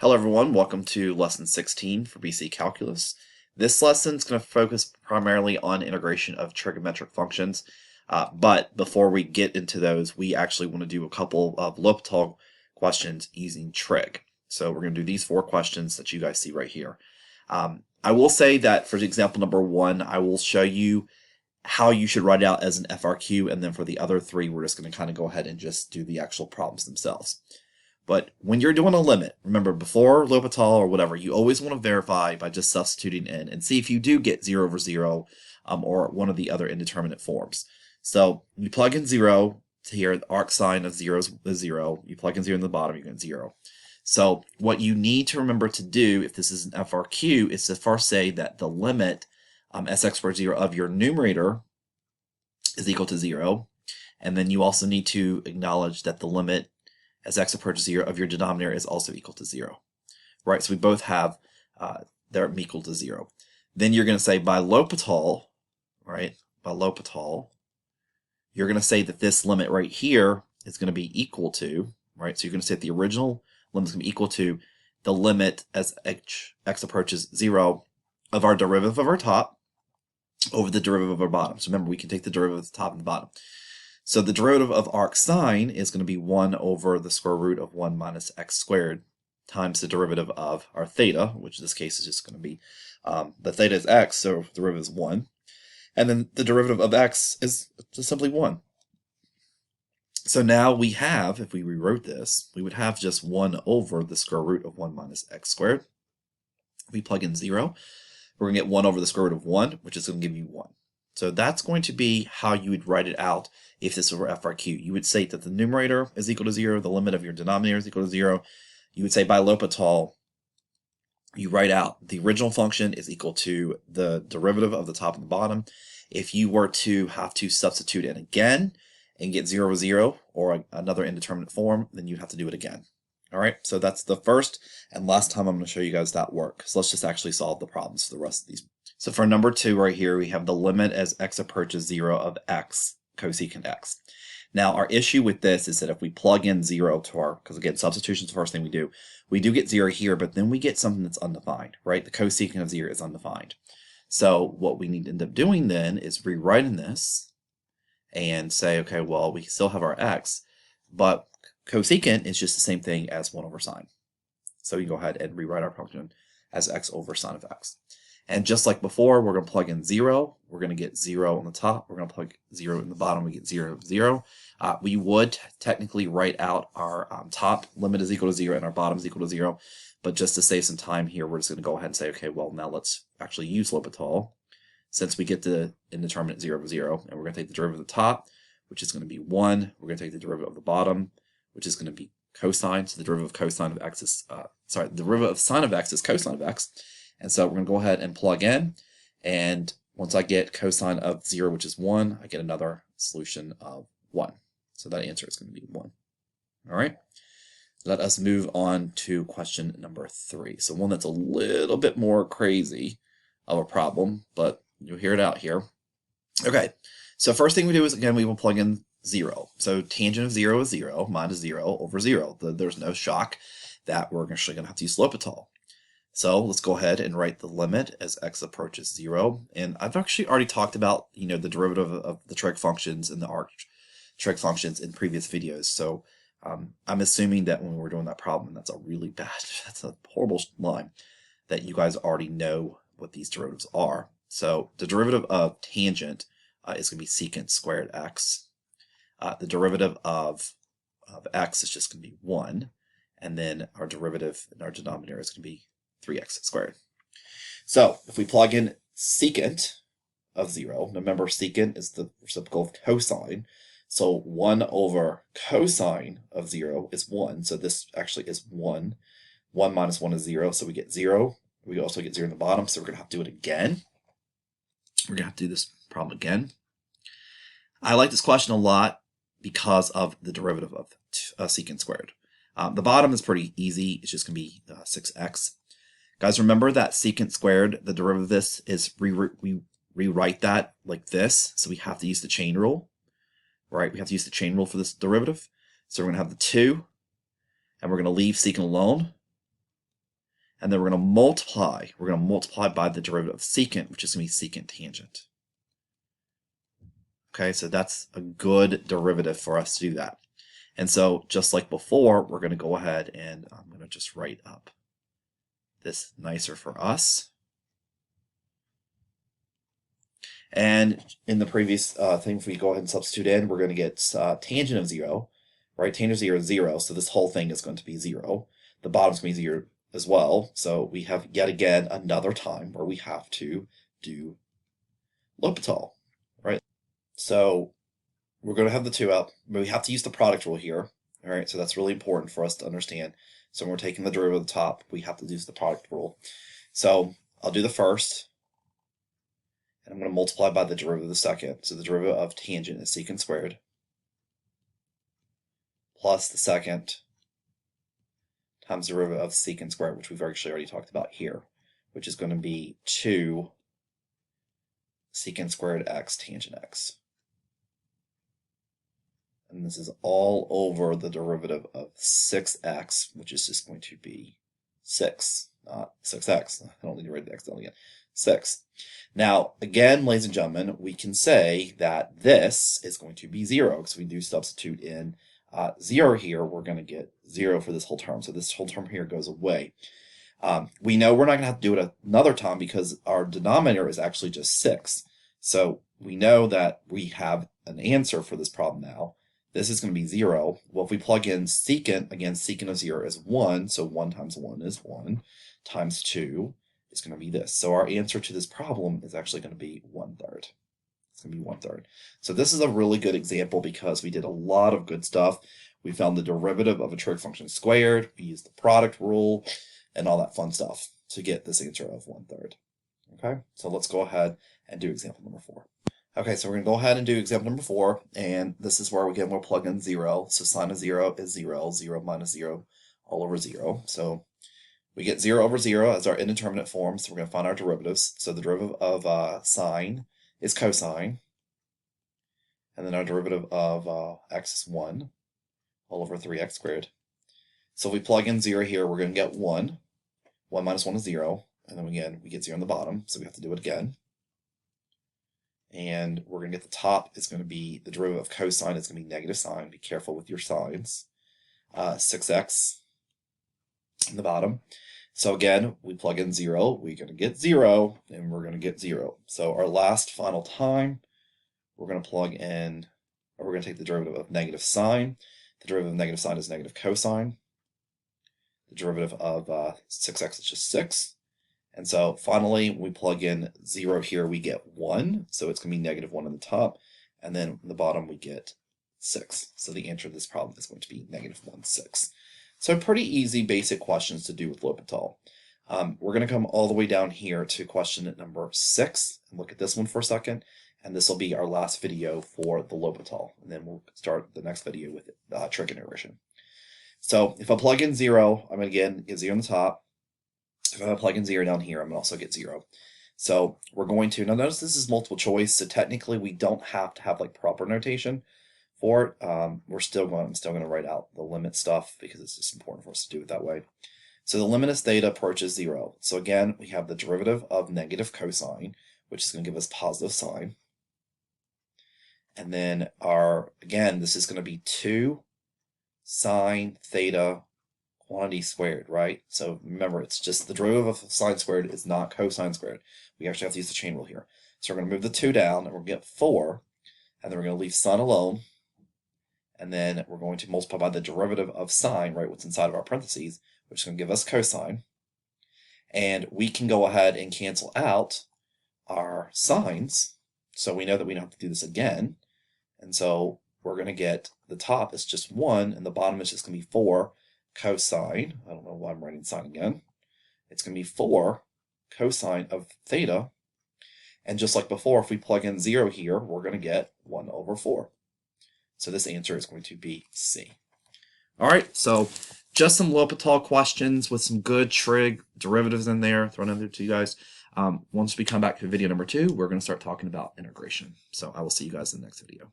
Hello everyone, welcome to lesson 16 for BC Calculus. This lesson is going to focus primarily on integration of trigonometric functions, but before we get into those, we actually want to do a couple of L'Hopital questions using trig. So we're going to do these 4 questions that you guys see right here. I will say that for example number 1, I will show you how you should write it out as an FRQ, and then for the other 3, we're just going to kind of go ahead and just do the actual problems themselves. But when you're doing a limit, remember before L'Hopital or whatever, you always want to verify by just substituting in and see if you do get 0 over 0 or one of the other indeterminate forms. So you plug in 0 to here, the arc sine of 0 is 0. You plug in 0 in the bottom, you get 0. So what you need to remember to do if this is an FRQ is to first say that the limit sx squared 0 of your numerator is equal to 0. And then you also need to acknowledge that the limit as x approaches 0 of your denominator is also equal to 0. Right, so we both have they're equal to 0. Then you're going to say by L'Hopital, right, by L'Hopital, you're going to say that this limit right here is going to be equal to, right, so you're going to say that the original limit is going to be equal to the limit as x approaches 0 of our derivative of our top over the derivative of our bottom. So remember, we can take the derivative of the top and the bottom. So the derivative of arc sine is going to be 1 over the square root of 1 minus x squared times the derivative of our theta, which in this case is just going to be, the theta is x, so the derivative is 1. And then the derivative of x is just simply 1. So now we have, if we rewrote this, we would have just 1 over the square root of 1 minus x squared. If we plug in 0, we're going to get 1 over the square root of 1, which is going to give you 1. So that's going to be how you would write it out if this were FRQ. You would say that the numerator is equal to 0, the limit of your denominator is equal to 0. You would say by L'Hopital, you write out the original function is equal to the derivative of the top and the bottom. If you were to have to substitute in again and get 0 over 0 or another indeterminate form, then you'd have to do it again. All right, so that's the first and last time I'm going to show you guys that work. So let's just actually solve the problems for the rest of these. So for number 2 right here, we have the limit as x approaches 0 of x cosecant x. Now our issue with this is that if we plug in 0 to our, because again, substitution is the first thing we do get 0 here, but then we get something that's undefined, right? The cosecant of 0 is undefined. So what we need to end up doing then is rewriting this and say, okay, well, we still have our x, but cosecant is just the same thing as 1 over sine. So you go ahead and rewrite our function as x over sine of x. And just like before, we're going to plug in 0. We're going to get 0 on the top. We're going to plug 0 in the bottom. We get 0, 0. We would technically write out our top limit is equal to 0 and our bottom is equal to 0. But just to save some time here, we're just going to go ahead and say, okay, well, now let's actually use L'Hopital since we get the indeterminate 0 over 0. And we're going to take the derivative of the top, which is going to be 1. We're going to take the derivative of the bottom, which is going to be cosine. So the derivative of cosine of x is, the derivative of sine of x is cosine of x. And so we're going to go ahead and plug in. And once I get cosine of 0, which is 1, I get another solution of 1. So that answer is going to be 1. All right. Let us move on to question number 3. So one that's a little bit more crazy of a problem, but you'll hear it out here. Okay. So first thing we do is, again, we will plug in 0. So tangent of 0 is 0 minus 0 over 0. There's no shock that we're actually going to have to use L'Hopital. So let's go ahead and write the limit as x approaches 0. And I've actually already talked about, the derivative of the trig functions and the arc trig functions in previous videos. So I'm assuming that when we're doing that problem, and that's a horrible line, that you guys already know what these derivatives are. So the derivative of tangent is going to be secant squared x. The derivative of x is just going to be 1. And then our derivative in our denominator is going to be 3x squared. So if we plug in secant of 0, remember secant is the reciprocal of cosine. So 1 over cosine of 0 is 1. So this actually is 1. 1 minus 1 is 0. So we get 0. We also get 0 in the bottom. So we're going to have to do it again. We're going to have to do this problem again. I like this question a lot because of the derivative of secant squared. The bottom is pretty easy. It's just going to be 6x. Guys, remember that secant squared, the derivative of this is we rewrite that like this. So we have to use the chain rule, right? We have to use the chain rule for this derivative. So we're going to have the 2, and we're going to leave secant alone. and then we're going to multiply. We're going to multiply by the derivative of secant, which is going to be secant tangent. Okay, so that's a good derivative for us to do that. And so just like before, we're going to go ahead and I'm going to just write up this nicer for us. And in the previous thing, if we go ahead and substitute in, we're going to get tangent of 0, right? Tangent of 0 is 0, so this whole thing is going to be 0. The bottom's going to be 0 as well, so we have yet again another time where we have to do L'Hopital, right? So we're going to have the 2 out, but we have to use the product rule here, all right? So that's really important for us to understand. So when we're taking the derivative of the top, we have to use the product rule. So I'll do the first, and I'm going to multiply by the derivative of the second. So the derivative of tangent is secant squared plus the second times the derivative of secant squared, which we've actually already talked about here, which is going to be 2 secant squared x tangent x. And this is all over the derivative of 6x, which is just going to be 6, not 6x. I don't need to write the x down again. 6. Now, again, ladies and gentlemen, we can say that this is going to be 0, because we do substitute in 0 here. We're going to get 0 for this whole term. So this whole term here goes away. We know we're not going to have to do it another time because our denominator is actually just 6. So we know that we have an answer for this problem now. This is going to be 0. Well, if we plug in secant, again, secant of 0 is 1. So 1 times 1 is 1 times 2 is going to be this. So our answer to this problem is actually going to be 1/3. It's going to be 1/3. So this is a really good example because we did a lot of good stuff. We found the derivative of a trig function squared. We used the product rule and all that fun stuff to get this answer of 1/3. Okay, so let's go ahead and do example number 4. Okay, so we're going to go ahead and do example number 4, and this is where we'll plug in 0. So sine of 0 is 0, 0 minus 0 all over 0. So we get 0 over 0 as our indeterminate form, so we're going to find our derivatives. So the derivative of sine is cosine, and then our derivative of x is 1 all over 3x squared. So if we plug in 0 here, we're going to get 1. 1 minus 1 is 0, and then again, we get 0 on the bottom, so we have to do it again. And we're going to get the top is going to be, the derivative of cosine is going to be negative sine. Be careful with your signs. 6x in the bottom. So again, we plug in 0, we're going to get 0, and we're going to get 0. So our last final time, we're going to plug in, or we're going to take the derivative of negative sine. The derivative of negative sine is negative cosine. The derivative of 6x is just 6. And so finally, when we plug in 0 here, we get 1. So it's going to be negative 1 on the top. And then on the bottom, we get 6. So the answer to this problem is going to be negative 1, 6. So pretty easy basic questions to do with L'Hopital. We're going to come all the way down here to question number 6 and look at this one for a second. And this will be our last video for the L'Hopital. And then we'll start the next video with trig integration. So if I plug in 0, I'm going to again get 0 on the top. If I plug in 0 down here, I'm going to also get 0. So we're going to, now notice this is multiple choice, so technically we don't have to have like proper notation for it. I'm still going to write out the limit stuff because it's just important for us to do it that way. So the limit as theta approaches 0. So again, we have the derivative of negative cosine, which is going to give us positive sine. And then again, this is going to be 2 sine theta quantity squared, right? So remember, it's just the derivative of sine squared is not cosine squared. We actually have to use the chain rule here. So we're going to move the 2 down, and we're going to get 4, and then we're going to leave sine alone, and then we're going to multiply by the derivative of sine, right, what's inside of our parentheses, which is going to give us cosine. And we can go ahead and cancel out our sines, so we know that we don't have to do this again. And so we're going to get, the top is just 1, and the bottom is just going to be 4 cosine, I don't know why I'm writing sine again, it's going to be 4 cosine of theta, and just like before, if we plug in 0 here, we're going to get 1 over 4. So this answer is going to be C. Alright, so just some L'Hopital questions with some good trig derivatives in there, thrown in there to you guys. Once we come back to video number 2, we're going to start talking about integration. So I will see you guys in the next video.